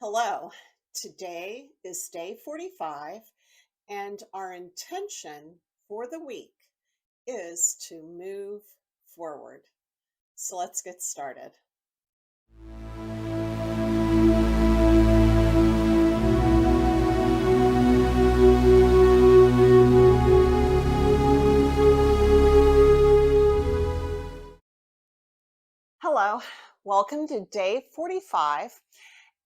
Hello. Today is day 45, and our intention for the week is to move forward. So let's get started. Hello. Welcome to day 45.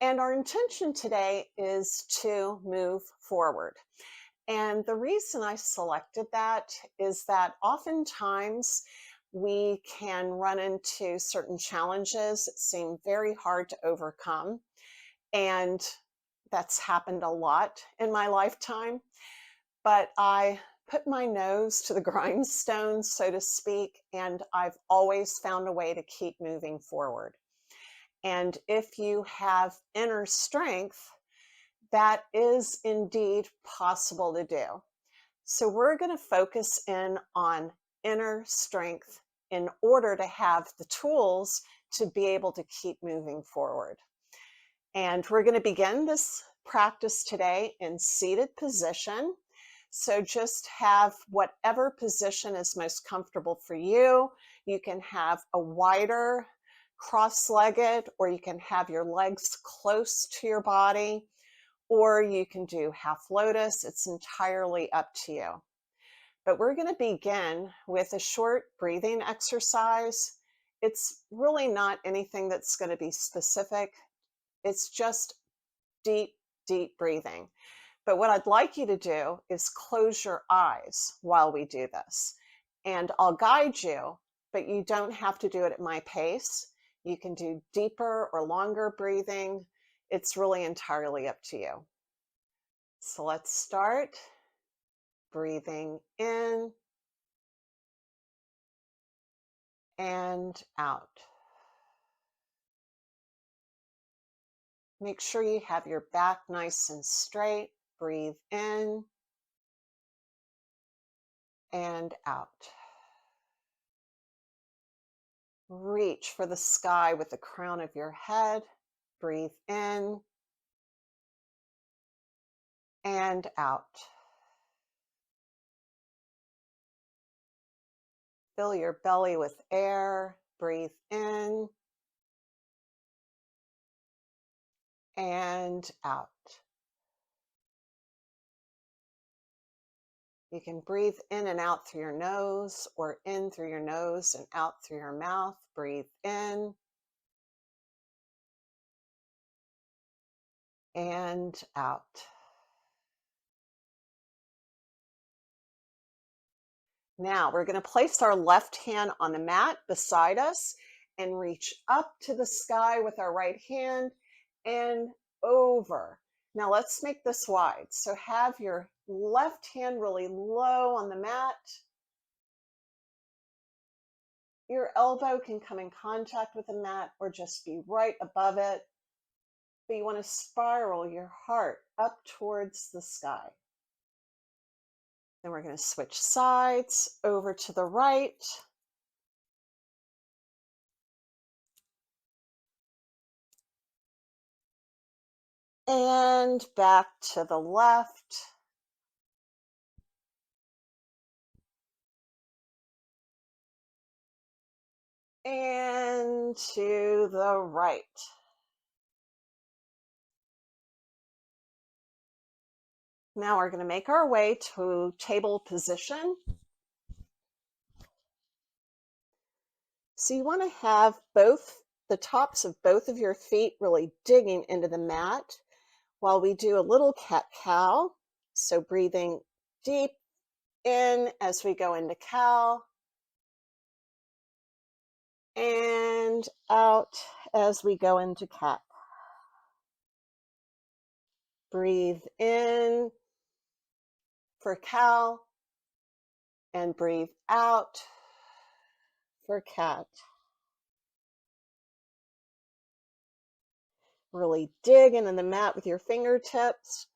And our intention today is to move forward. And the reason I selected that is that oftentimes we can run into certain challenges that seem very hard to overcome. And that's happened a lot in my lifetime. But I put my nose to the grindstone, so to speak, and I've always found a way to keep moving forward. And if you have inner strength, that is indeed possible to do. So we're going to focus in on inner strength in order to have the tools to be able to keep moving forward. And we're going to begin this practice today in seated position. So just have whatever position is most comfortable for you. You can have a wider cross-legged, or you can have your legs close to your body, or you can do half lotus. It's entirely up to you. But we're going to begin with a short breathing exercise. It's really not anything that's going to be specific. It's just deep, deep breathing. But what I'd like you to do is close your eyes while we do this. And I'll guide you, but you don't have to do it at my pace. You can do deeper or longer breathing. It's really entirely up to you. So let's start. Breathing in and out. Make sure you have your back nice and straight. Breathe in and out. Reach for the sky with the crown of your head. Breathe in and out. Fill your belly with air. Breathe in and out. You can breathe in and out through your nose, or in through your nose and out through your mouth. Breathe in and out. Now we're going to place our left hand on the mat beside us and reach up to the sky with our right hand and over. Now let's make this wide. So have your left hand really low on the mat. Your elbow can come in contact with the mat or just be right above it. But you want to spiral your heart up towards the sky. Then we're going to switch sides over to the right. And back to the left. And to the right. Now we're going to make our way to table position. So you want to have both the tops of both of your feet really digging into the mat while we do a little cat-cow. So breathing deep in as we go into cow and out as we go into cat. Breathe in for cow and breathe out for cat. Really dig into the mat with your fingertips.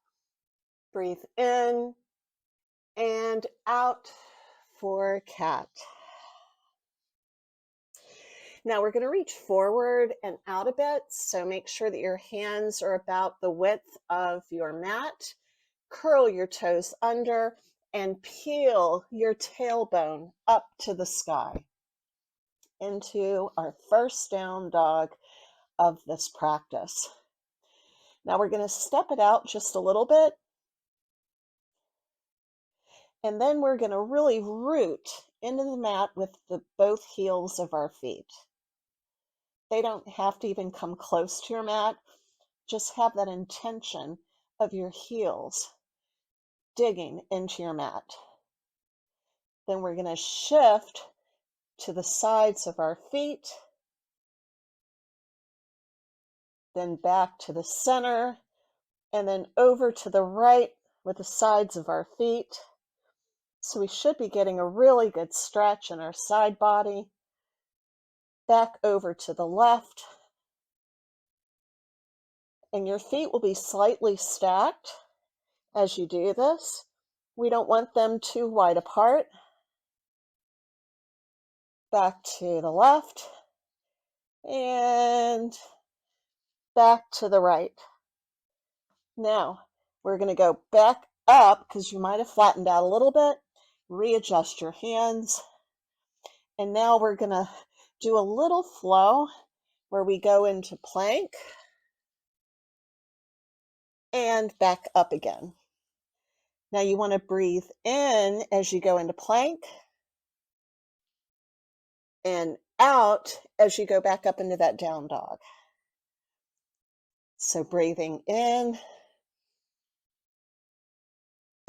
Breathe in and out for cat. Now we're going to reach forward and out a bit, so make sure that your hands are about the width of your mat. Curl your toes under and peel your tailbone up to the sky into our first down dog of this practice. Now we're going to step it out just a little bit, and then we're going to really root into the mat with both heels of our feet. They don't have to even come close to your mat. Just have that intention of your heels digging into your mat. Then we're going to shift to the sides of our feet, then back to the center, and then over to the right with the sides of our feet. So we should be getting a really good stretch in our side body. Back over to the left. And your feet will be slightly stacked as you do this. We don't want them too wide apart. Back to the left and back to the right. Now we're going to go back up because you might have flattened out a little bit. Readjust your hands. And now we're going to do a little flow where we go into plank and back up again. Now you want to breathe in as you go into plank and out as you go back up into that down dog. So breathing in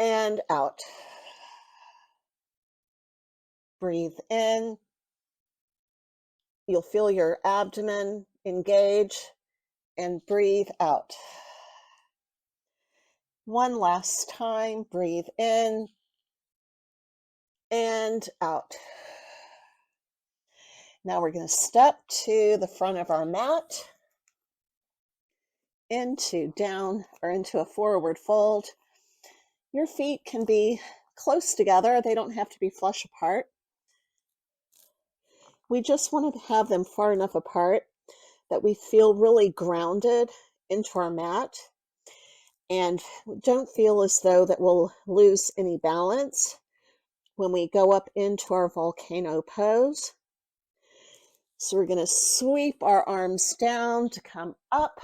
and out. Breathe in. You'll feel your abdomen engage, and breathe out. One last time, breathe in and out. Now we're going to step to the front of our mat into a forward fold. Your feet can be close together. They don't have to be flush apart. We just want to have them far enough apart that we feel really grounded into our mat and don't feel as though that we'll lose any balance when we go up into our volcano pose. So we're going to sweep our arms down to come up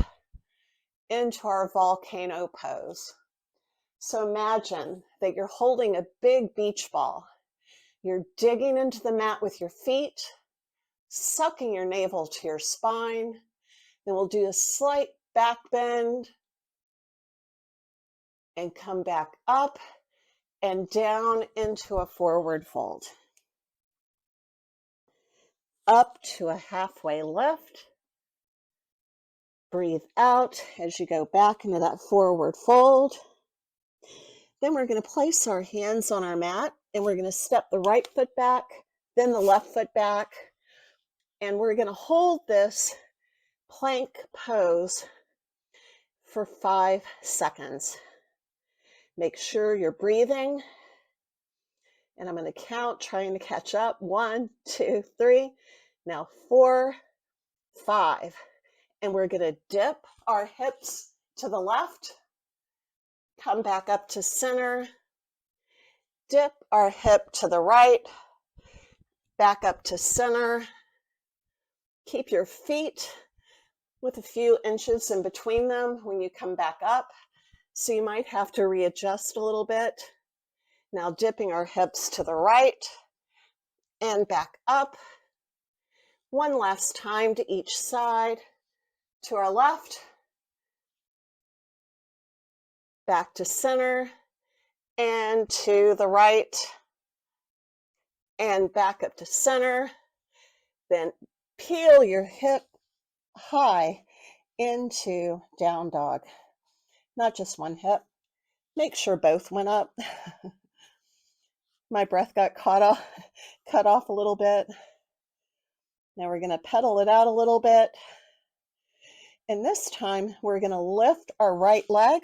into our volcano pose. So imagine that you're holding a big beach ball. You're digging into the mat with your feet, sucking your navel to your spine. Then we'll do a slight back bend and come back up and down into a forward fold. Up to a halfway lift. Breathe out as you go back into that forward fold. Then we're going to place our hands on our mat and we're going to step the right foot back, then the left foot back, and we're going to hold this plank pose for 5 seconds. Make sure you're breathing, and I'm going to count, trying to catch up. 1, 2, 3, now 4, 5, and we're going to dip our hips to the left, come back up to center, dip our hip to the right, back up to center. Keep your feet with a few inches in between them when you come back up, so you might have to readjust a little bit. Now dipping our hips to the right and back up. One last time to each side. To our left, back to center, and to the right, and back up to center. Then peel your hip high into down dog. Not just one hip. Make sure both went up. My breath got cut off a little bit. Now we're going to pedal it out a little bit. And this time we're going to lift our right leg,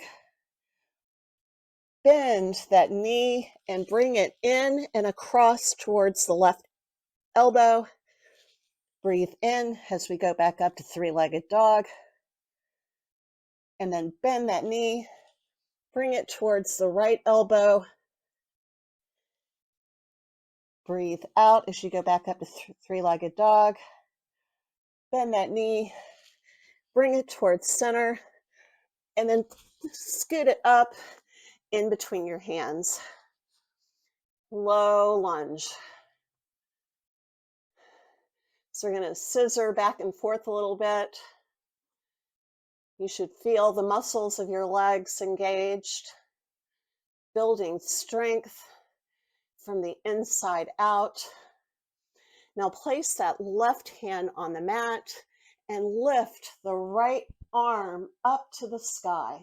bend that knee, and bring it in and across towards the left elbow. Breathe in as we go back up to three-legged dog. And then bend that knee, bring it towards the right elbow. Breathe out as you go back up to three-legged dog. Bend that knee, bring it towards center, and then scoot it up in between your hands. Low lunge. So we're going to scissor back and forth a little bit. You should feel the muscles of your legs engaged, building strength from the inside out. Now place that left hand on the mat and lift the right arm up to the sky.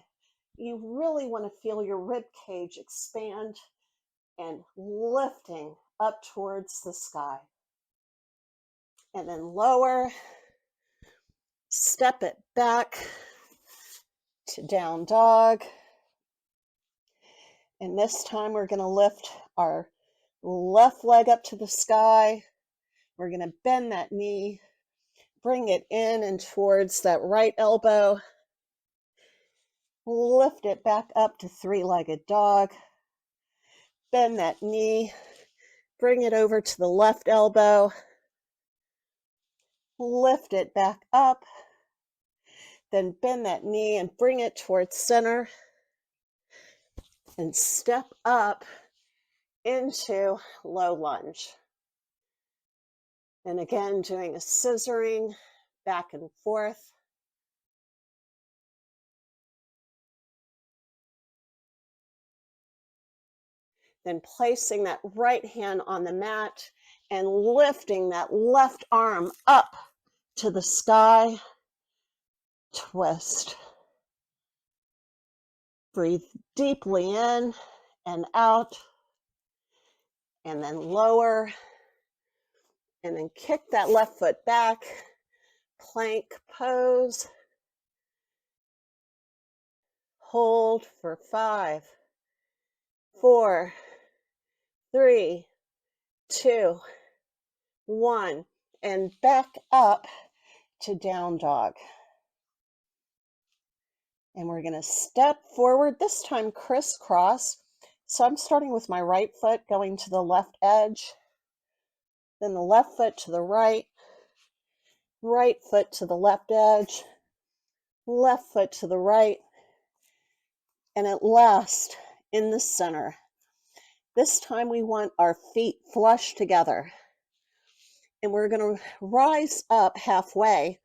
You really want to feel your rib cage expand and lifting up towards the sky. And then lower, step it back to down dog. And this time we're going to lift our left leg up to the sky. We're going to bend that knee, bring it in and towards that right elbow. Lift it back up to three-legged dog. Bend that knee, bring it over to the left elbow. Lift it back up. Then bend that knee and bring it towards center. And step up into low lunge. And again, doing a scissoring back and forth. Then placing that right hand on the mat and lifting that left arm up to the sky. Twist. Breathe deeply in and out. And then lower. And then kick that left foot back. Plank pose. Hold for 5, 4, 3, 2, 1, and back up to down dog. And we're going to step forward, this time crisscross. So I'm starting with my right foot going to the left edge, then the left foot to the right foot to the left edge, left foot to the right, and at last in the center. This time we want our feet flush together. And we're going to rise up halfway,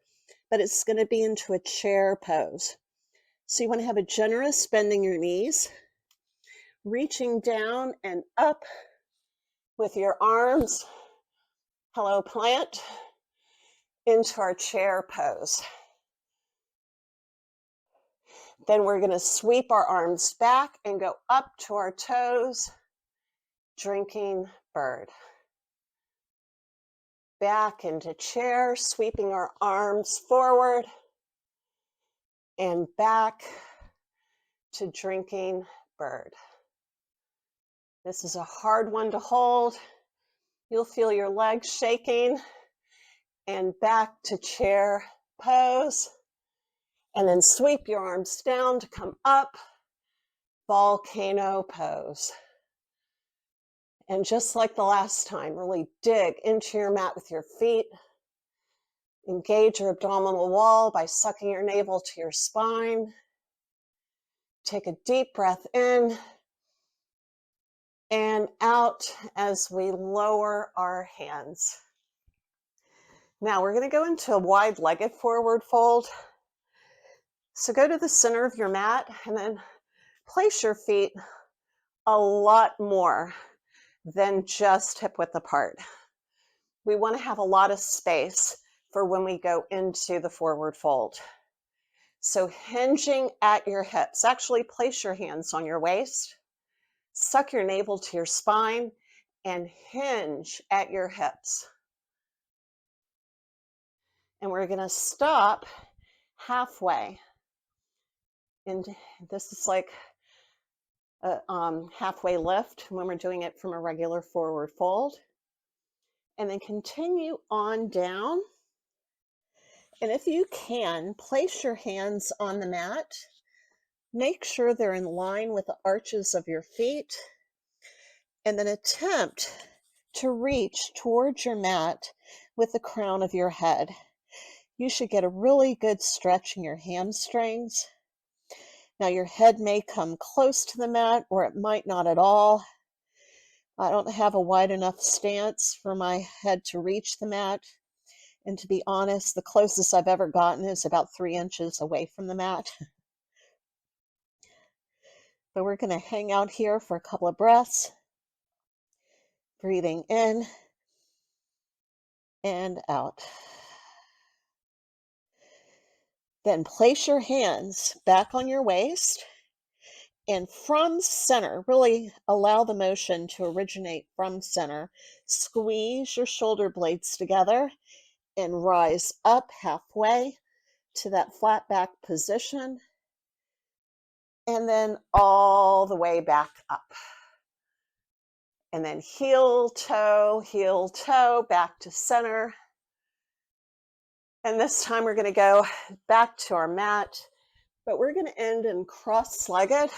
but it's going to be into a chair pose. So you want to have a generous bending your knees, reaching down and up with your arms, hello plant, into our chair pose. Then we're going to sweep our arms back and go up to our toes, drinking bird. Back into chair, sweeping our arms forward and back to drinking bird. This is a hard one to hold. You'll feel your legs shaking. And back to chair pose. And then sweep your arms down to come up, volcano pose. And just like the last time, really dig into your mat with your feet. Engage your abdominal wall by sucking your navel to your spine. Take a deep breath in and out as we lower our hands. Now we're going to go into a wide-legged forward fold. So go to the center of your mat and then place your feet a lot more than just hip width apart. We want to have a lot of space for when we go into the forward fold. So hinging at your hips, actually place your hands on your waist, suck your navel to your spine, and hinge at your hips. And we're going to stop halfway. And this is like a halfway lift when we're doing it from a regular forward fold. And then continue on down And if you can, place your hands on the mat. Make sure they're in line with the arches of your feet, and then attempt to reach towards your mat with the crown of your head. You should get a really good stretch in your hamstrings. Now, your head may come close to the mat, or it might not at all. I don't have a wide enough stance for my head to reach the mat. And to be honest, the closest I've ever gotten is about 3 inches away from the mat. But we're going to hang out here for a couple of breaths, breathing in and out. Then place your hands back on your waist, and from center, really allow the motion to originate from center. Squeeze your shoulder blades together and rise up halfway to that flat back position, and then all the way back up. And then heel, toe, back to center. And this time we're going to go back to our mat, but we're going to end in cross-legged.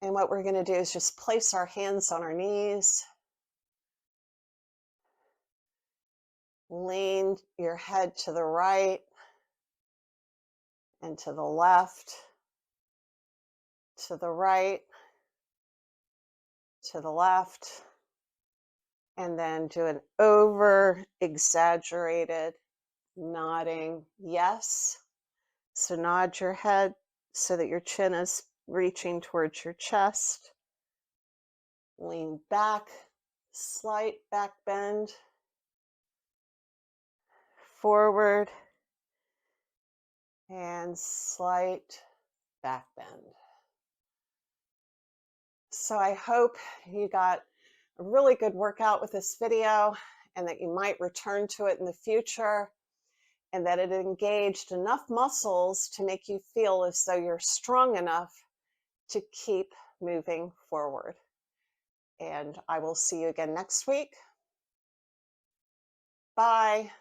And what we're going to do is just place our hands on our knees. Lean your head to the right and to the left, to the right, to the left, and then do an over exaggerated nodding yes. So nod your head so that your chin is reaching towards your chest. Lean back, slight back bend, forward, and slight back bend. So I hope you got a really good workout with this video, and that you might return to it in the future, and that it engaged enough muscles to make you feel as though you're strong enough to keep moving forward. And I will see you again next week. Bye.